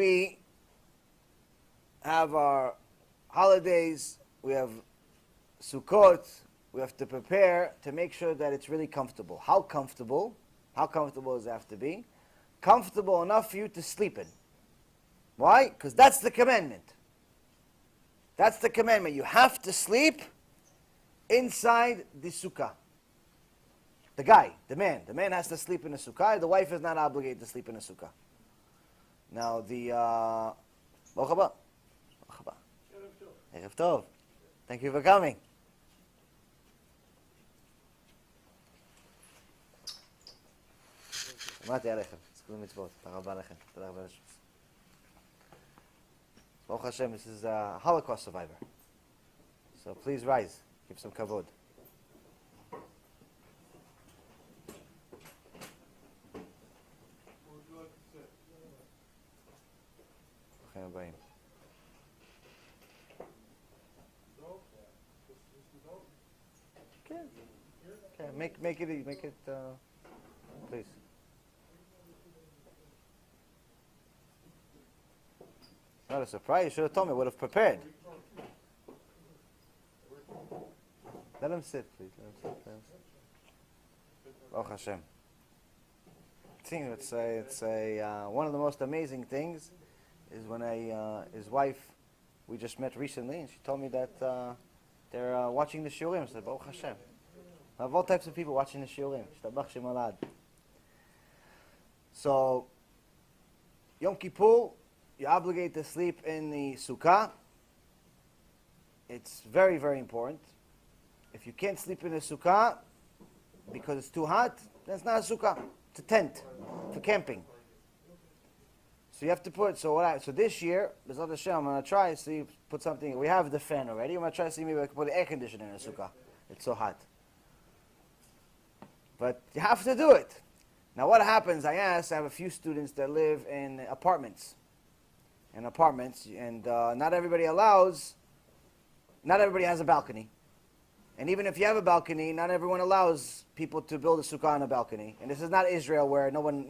we have our holidays, we have Sukkot, we have to prepare to make sure that it's really comfortable. How comfortable? How comfortable does it have to be? Comfortable enough for you to sleep in. Why? Because that's the commandment. That's the commandment. You have to sleep inside the sukkah. The guy, the man has to sleep in the sukkah. The wife is not obligated to sleep in the sukkah. Now the Baruch haba. Erev tov. Thank you for coming. שמעתי עליכם, זכו למצוות, תודה רבה לכם, תודה רבה לשם. Baruch Hashem, this is a Holocaust survivor. So please rise, give some kavod. ברוכים הבאים. כן, כן, make it, please. Not a surprise. You should have told me. I would have prepared. Let him sit, please. Let him sit. Baruch Hashem. It's one of the most amazing things is when his wife, we just met recently, and she told me that they're watching the shiurim. I said, Baruch Hashem. I have all types of people watching the shiurim. Shtabach Shem Alad. So, Yom Kippur, you're obligated to sleep in the sukkah. It's very, very important. If you can't sleep in the sukkah because it's too hot, then it's not a sukkah. It's a tent for camping. So you have to put, so this year, B'ezrat Hashem, I'm going to try to see, put something, we have the fan already, I'm going to try to see maybe I can put an air conditioner in the sukkah. It's so hot. But you have to do it. Now what happens, I have a few students that live in apartments. And not everybody has a balcony. And even if you have a balcony, not everyone allows people to build a sukkah on a balcony. And this is not Israel where no one,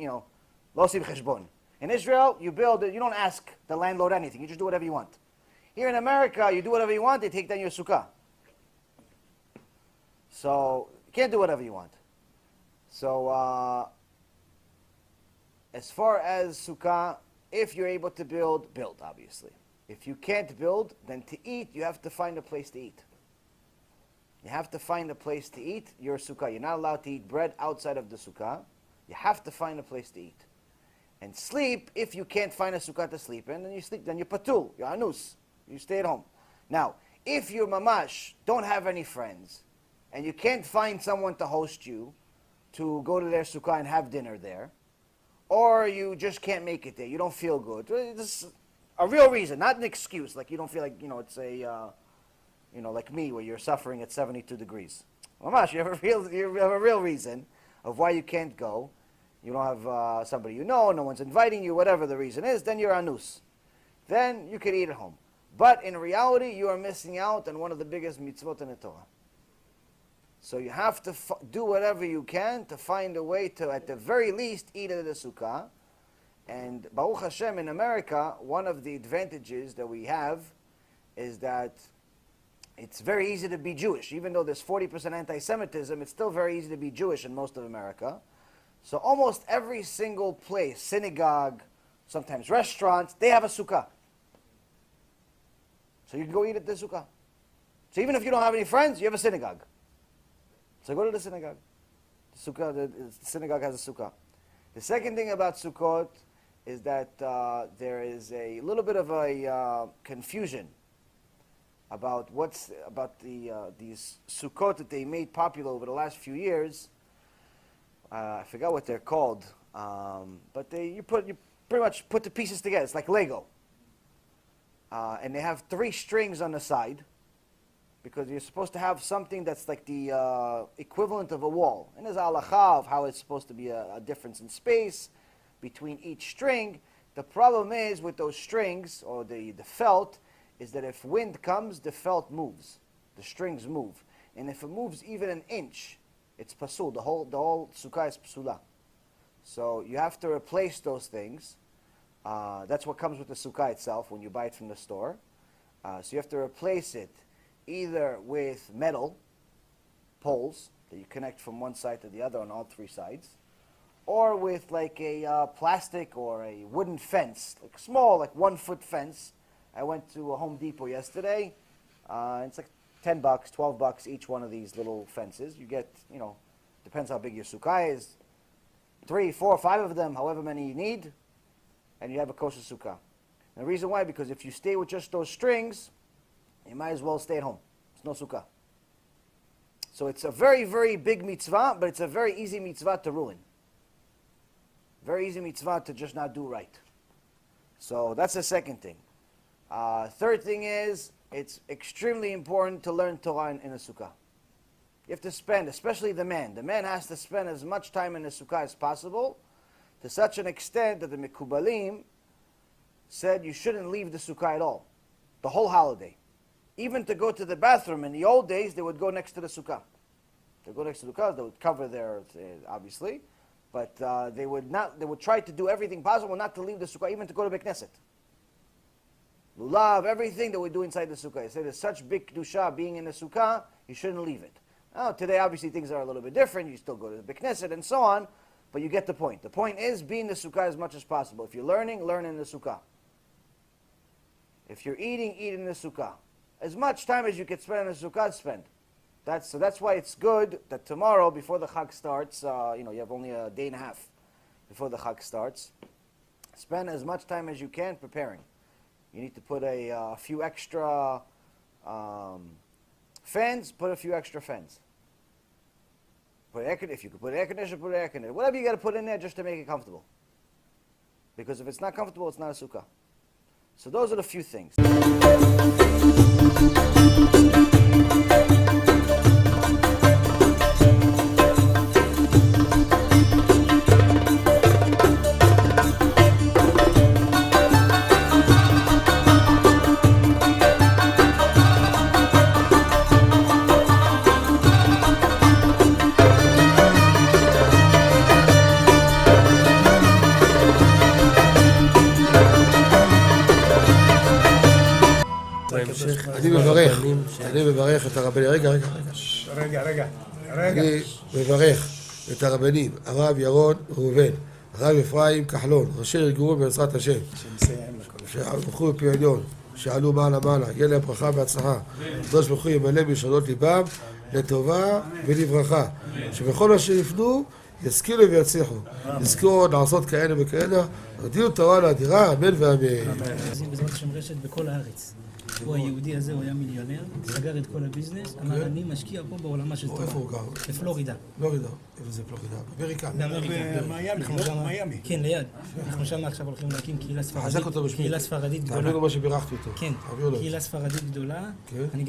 lo sim cheshbon. In Israel, you build it, you don't ask the landlord anything, you just do whatever you want. Here in America, you do whatever you want, they take down your sukkah. So, you can't do whatever you want. So, as far as sukkah, if you're able to build, obviously. If you can't build, then to eat, you have to find a place to eat. You have to find a place to eat your sukkah. You're not allowed to eat bread outside of the sukkah. You have to find a place to eat. And sleep, if you can't find a sukkah to sleep in, then you sleep, then you're patul, you're anus. You stay at home. Now, if you mamash don't have any friends, and you can't find someone to host you, to go to their sukkah and have dinner there, or you just can't make it there, you don't feel good. This is a real reason, not an excuse, like you don't feel like, it's a, like me, where you're suffering at 72 degrees. Mamash, you have a real reason of why you can't go. You don't have somebody no one's inviting you, whatever the reason is, then you're anus. Then you can eat at home. But in reality, you are missing out on one of the biggest mitzvot in the Torah. So you have to do whatever you can to find a way to, at the very least, eat at the sukkah. And Baruch Hashem, in America, one of the advantages that we have is that it's very easy to be Jewish. Even though there's 40% anti-Semitism, it's still very easy to be Jewish in most of America. So almost every single place, synagogue, sometimes restaurants, they have a sukkah. So you can go eat at the sukkah. So even if you don't have any friends, you have a synagogue. So go to the synagogue. The synagogue has a sukkah. The second thing about Sukkot is that there is a little bit of a confusion about these Sukkot that they made popular over the last few years. I forgot what they're called, but you pretty much put the pieces together. It's like Lego, and they have 3 strings on the side, because you're supposed to have something that's like the equivalent of a wall. And there's a halakha of how it's supposed to be a difference in space between each string. The problem is with those strings, or the felt, is that if wind comes, the felt moves. The strings move. And if it moves even an inch, it's pasul. The whole sukkah is psula. So you have to replace those things. That's what comes with the sukkah itself when you buy it from the store. So you have to replace it either with metal poles that you connect from one side to the other on all three sides, or with like a plastic or a wooden fence, like small, like 1 foot fence. I went to a Home Depot yesterday. It's like $10, $12 each one of these little fences. You get, depends how big your sukkah is, 3, 4, 5 of them, however many you need, and you have a kosher sukkah. And the reason why, because if you stay with just those strings, you might as well stay at home. It's no sukkah. So it's a very, very big mitzvah, but it's a very easy mitzvah to ruin. Very easy mitzvah to just not do right. So that's the second thing. Third thing is, it's extremely important to learn Torah in a sukkah. You have to spend, especially the man. The man has to spend as much time in the sukkah as possible, to such an extent that the Mekubalim said you shouldn't leave the sukkah at all, the whole holiday. Even to go to the bathroom, in the old days, they would go next to the sukkah. They go next to the sukkah, they would cover their, obviously, but they would try to do everything possible not to leave the sukkah, even to go to Beit Knesset. Lulav, everything that we do inside the sukkah. They say there's such big kedusha being in the sukkah, you shouldn't leave it. Now, today, obviously, things are a little bit different. You still go to the Beit Knesset and so on, but you get the point. The point is, be in the sukkah as much as possible. If you're learning, learn in the sukkah. If you're eating, eat in the sukkah. As much time as you can spend in the sukkah, spend. So that's why it's good that tomorrow, before the Chag starts, you have only a day and a half before the Chag starts. Spend as much time as you can preparing. You need to put a few extra fans, put a few extra fans. If you could put air conditioner, put air conditioner. Whatever you got to put in there just to make it comfortable. Because if it's not comfortable, it's not a sukkah. So those are the few things. אני מברך את הרבנים, רגע. אני מברך את הרבנים, הרב ירון ראובן, הרב אפרים כחלון, ראשי ארגון בעזרת השם, שהלכו בפי עליון, שעלו מעלה, יהיה להם ברכה והצלחה, הקדוש ברוך הוא ימלא בישועות ליבם לטובה ולברכה, שבכל מה שיפנו ישכילו ויצליחו, יזכו לעשות כאלה וכאלה, הודיעו תורה לאדירה, אמן ואמן. בעזרת השם רשת בכל הארץ. הוא היהודי הזה, הוא היה מיליונר, סגר את כל הביזנס, אמר אני משקיע פה בעולמה של תורה. איפה הוא גר? בפלורידה. פלורידה, איפה זה פלורידה? באמריקה. במיימי. כן, ליד. אנחנו שם עכשיו הולכים להקים קהילה ספרדית. חזק אותו בשמי. קהילה ספרדית גדולה. תעביר לו מה שבירכתי אותו. כן, קהילה ספרדית גדולה. כן.